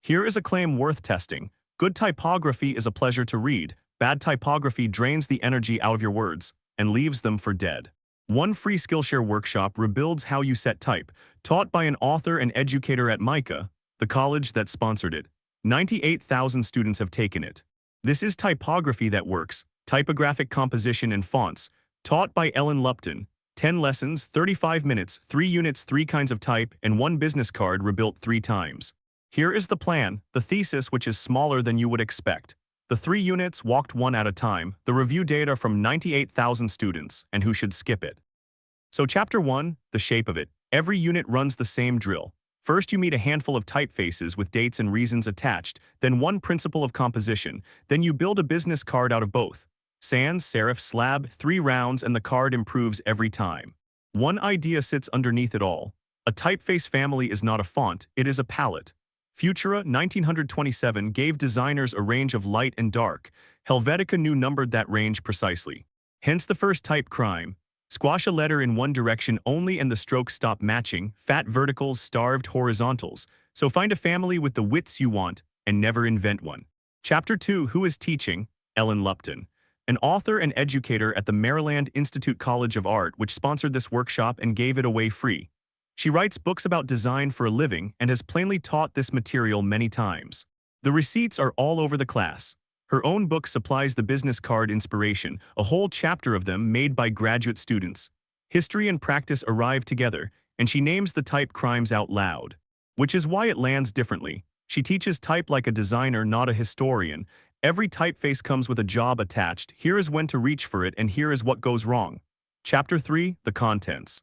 Here is a claim worth testing. Good typography is a pleasure to read. Bad typography drains the energy out of your words and leaves them for dead. One free Skillshare workshop rebuilds how you set type, taught by an author and educator at MICA, the college that sponsored it. 98,000 students have taken it. This is Typography That Works, Typographic Composition and Fonts, taught by Ellen Lupton. 10 lessons, 35 minutes, 3 units, 3 kinds of type, and 1 business card rebuilt 3 times. Here is the plan, the thesis, which is smaller than you would expect. The 3 units walked 1 at a time, the review data from 98,000 students, and who should skip it. So Chapter 1, the shape of it. Every unit runs the same drill. First, you meet a handful of typefaces with dates and reasons attached, then one principle of composition, then you build a business card out of both. Sans, serif, slab, 3 rounds, and the card improves every time. One idea sits underneath it all. A typeface family is not a font, it is a palette. Futura, 1927, gave designers a range of light and dark. Helvetica numbered that range precisely. Hence the first type crime. Squash a letter in one direction only and the strokes stop matching, fat verticals, starved horizontals. So find a family with the widths you want and never invent one. Chapter 2, Who is Teaching? Ellen Lupton, an author and educator at the Maryland Institute College of Art, which sponsored this workshop and gave it away free. She writes books about design for a living and has plainly taught this material many times. The receipts are all over the class. Her own book supplies the business card inspiration, a whole chapter of them made by graduate students. History and practice arrive together, and she names the type crimes out loud. Which is why it lands differently. She teaches type like a designer, not a historian. Every typeface comes with a job attached. Here is when to reach for it, and here is what goes wrong. Chapter 3, the contents.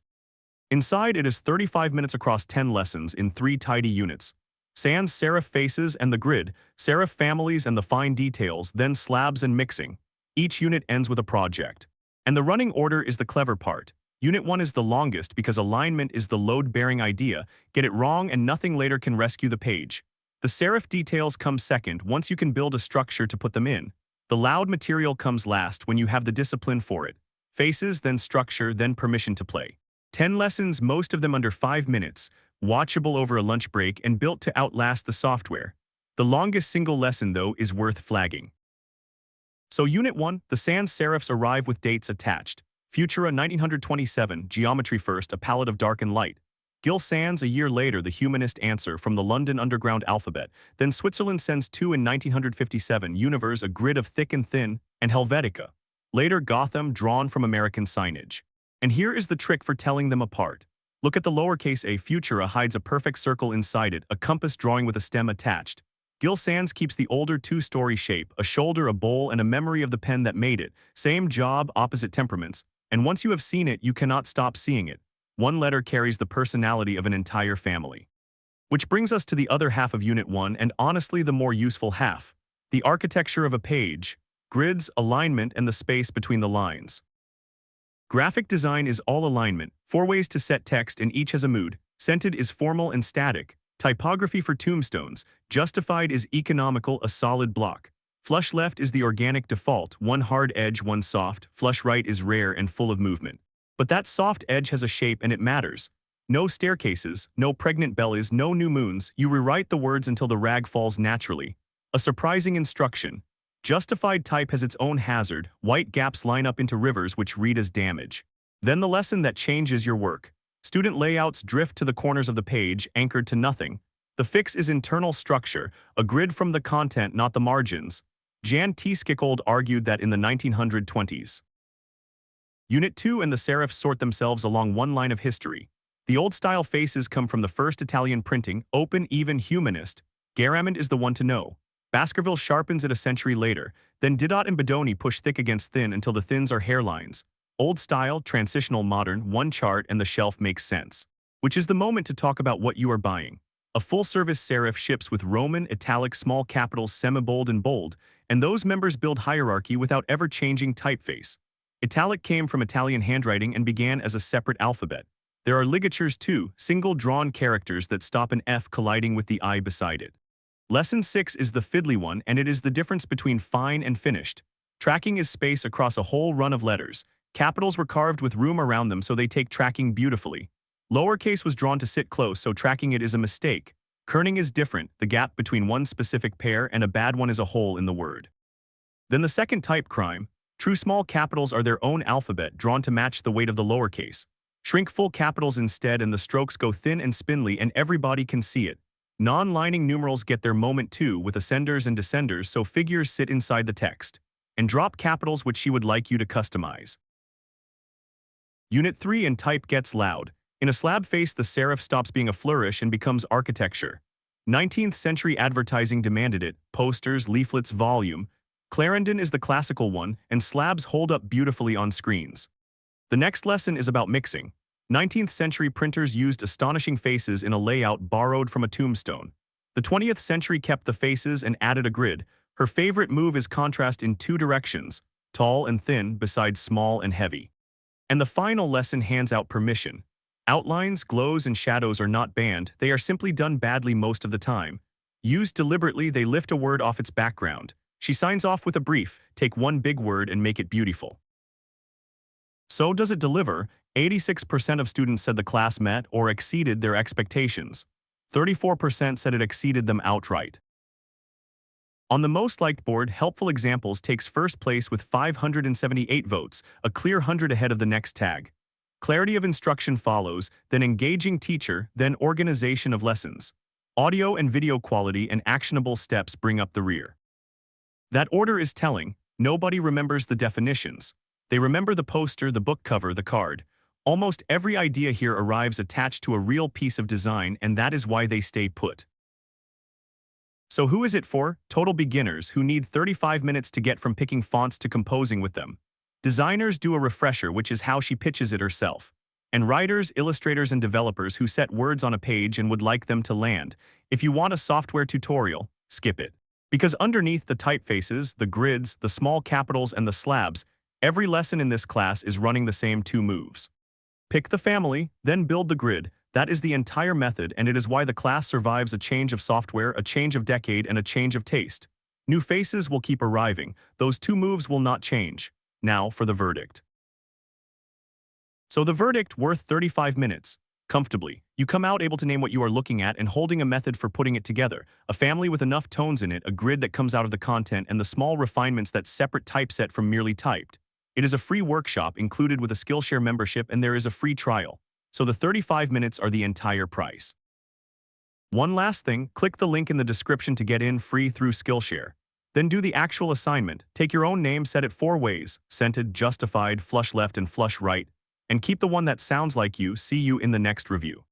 Inside, it is 35 minutes across 10 lessons in 3 tidy units. Sans serif faces and the grid, serif families and the fine details, then slabs and mixing. Each unit ends with a project. And the running order is the clever part. Unit 1 is the longest because alignment is the load-bearing idea. Get it wrong and nothing later can rescue the page. The serif details come second once you can build a structure to put them in. The loud material comes last when you have the discipline for it. Faces, then structure, then permission to play. 10 lessons, most of them under 5 minutes, watchable over a lunch break and built to outlast the software. The longest single lesson, though, is worth flagging. So Unit 1, the sans serifs arrive with dates attached. Futura 1927, geometry first, a palette of dark and light. Gil Sans a year later, the humanist answer from the London underground alphabet. Then Switzerland sends 2 in 1957, Univers, a grid of thick and thin, and Helvetica. Later Gotham, drawn from American signage. And here is the trick for telling them apart. Look at the lowercase a. Futura hides a perfect circle inside it, a compass drawing with a stem attached. Gil Sans keeps the older 2-story shape, a shoulder, a bowl, and a memory of the pen that made it. Same job, opposite temperaments. And once you have seen it, you cannot stop seeing it. One letter carries the personality of an entire family. Which brings us to the other half of Unit 1, and honestly the more useful half. The architecture of a page, grids, alignment, and the space between the lines. Graphic design is all alignment, 4 ways to set text and each has a mood. Scented is formal and static. Typography for tombstones. Justified is economical, a solid block. Flush left is the organic default, one hard edge, one soft. Flush right is rare and full of movement. But that soft edge has a shape and it matters. No staircases, no pregnant bellies, no new moons. You rewrite the words until the rag falls naturally. A surprising instruction. Justified type has its own hazard. White gaps line up into rivers which read as damage. Then the lesson that changes your work. Student layouts drift to the corners of the page, anchored to nothing. The fix is internal structure, a grid from the content, not the margins. Jan T. Skickold argued that in the 1920s. Unit 2 and the serifs sort themselves along one line of history. The old-style faces come from the first Italian printing, open, even, humanist. Garamond is the one to know. Baskerville sharpens it a century later. Then Didot and Bedoni push thick against thin until the thins are hairlines. Old style, transitional, modern, one chart and the shelf makes sense. Which is the moment to talk about what you are buying. A full-service serif ships with Roman, italic, small capitals, semi-bold and bold, and those members build hierarchy without ever changing typeface. Italic came from Italian handwriting and began as a separate alphabet. There are ligatures too, single drawn characters that stop an F colliding with the I beside it. Lesson 6 is the fiddly one, and it is the difference between fine and finished. Tracking is space across a whole run of letters. Capitals were carved with room around them so they take tracking beautifully. Lowercase was drawn to sit close, so tracking it is a mistake. Kerning is different. The gap between one specific pair and a bad one is a hole in the word. Then the second type crime. True small capitals are their own alphabet drawn to match the weight of the lowercase. Shrink full capitals instead and the strokes go thin and spindly and everybody can see it. Non-lining numerals get their moment too with ascenders and descenders so figures sit inside the text. And drop capitals which she would like you to customize. Unit 3 and type gets loud. In a slab face the serif stops being a flourish and becomes architecture. 19th century advertising demanded it, posters, leaflets, volume. Clarendon is the classical one, and slabs hold up beautifully on screens. The next lesson is about mixing. 19th century printers used astonishing faces in a layout borrowed from a tombstone. The 20th century kept the faces and added a grid. Her favorite move is contrast in two directions, tall and thin besides small and heavy. And the final lesson hands out permission. Outlines, glows, and shadows are not banned, they are simply done badly most of the time. Used deliberately, they lift a word off its background. She signs off with a brief, take one big word and make it beautiful. So does it deliver? 86% of students said the class met or exceeded their expectations. 34% said it exceeded them outright. On the most liked board, Helpful Examples takes first place with 578 votes, a clear 100 ahead of the next tag. Clarity of instruction follows, then engaging teacher, then organization of lessons. Audio and video quality and actionable steps bring up the rear. That order is telling. Nobody remembers the definitions. They remember the poster, the book cover, the card. Almost every idea here arrives attached to a real piece of design, and that is why they stay put. So who is it for? Total beginners who need 35 minutes to get from picking fonts to composing with them. Designers do a refresher, which is how she pitches it herself. And writers, illustrators, and developers who set words on a page and would like them to land. If you want a software tutorial, skip it. Because underneath the typefaces, the grids, the small capitals, and the slabs, every lesson in this class is running the same two moves. Pick the family, then build the grid. That is the entire method, and it is why the class survives a change of software, a change of decade, and a change of taste. New faces will keep arriving. Those two moves will not change. Now for the verdict. So the verdict, worth 35 minutes. Comfortably. You come out able to name what you are looking at and holding a method for putting it together. A family with enough tones in it, a grid that comes out of the content, and the small refinements that separate typeset from merely typed. It is a free workshop included with a Skillshare membership, and there is a free trial. So the 35 minutes are the entire price. One last thing, click the link in the description to get in free through Skillshare. Then do the actual assignment. Take your own name, set it 4 ways, scented, justified, flush left, and flush right, and keep the one that sounds like you. See you in the next review.